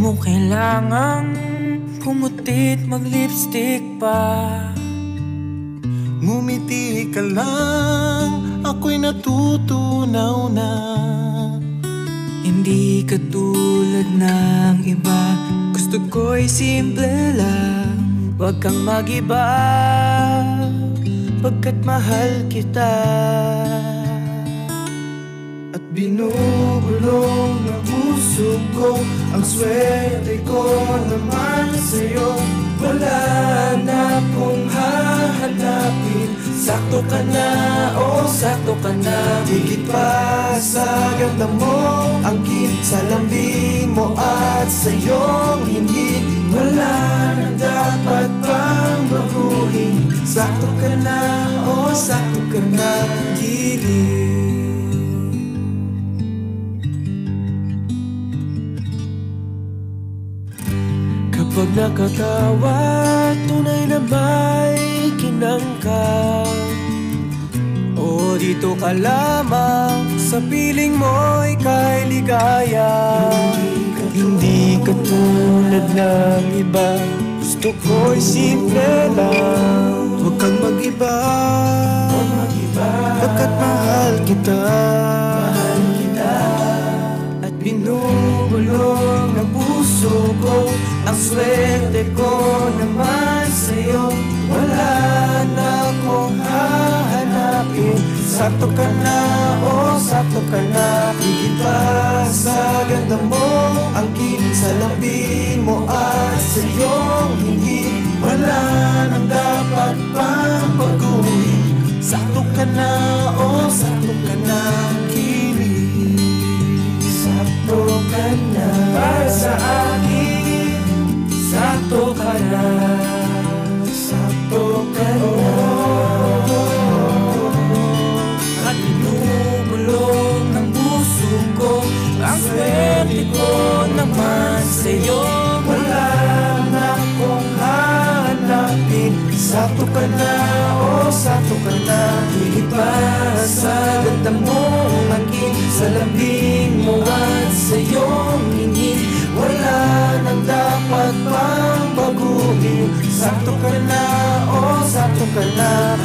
mo kailangang pumutit mag-lipstick pa. Ngumiti ka lang, ako'y natutunaw na. Hindi katulad ng iba, gusto ko'y simple lang. Huwag kang mag-iba, pagkat mahal kita. At binubulong ng puso ko, ang swerte ko naman sa'yo. Wala na akong hahanapin, sakto ka na, oh sakto ka na. Higit pa sa ganda mo, ang kit sa lambing mo at sa iyong hindi. Wala na dapat pang baguhin, sakto ka na, oh sakto ka na. Gilid kapag nakatawa, tunay na may kinangka. O dito ka lamang, sa piling mo'y kay ligaya. Hindi katulad ng iba, gusto ko'y simple lang. Huwag kang mag-iba, pagkat mahal kita. At binubulong ng puso ko, ang swerte ko naman sa'yo. Wala na akong hahanapin, sakto ka na, oh sakto ka na. Higit pa sa ganda mo, ang kilig sa labi mo at sa iyong hingin. Wala nang dapat pang baguhin, sakto ka na, oh sakto ka na. Kilig, sakto ka na. Para sa akin, sakto ka na. Sakto ka na. At binubulong ng puso ko, ang swerte ko naman sa'yo. Wala na akong hanapin, sakto ka na, oh sakto ka na. Higit pa sa ganda mo, aking sa lambing mo at sa iyong hingin. Wala nang dapat pang baguhin, sakto ka na, oh sakto ka na.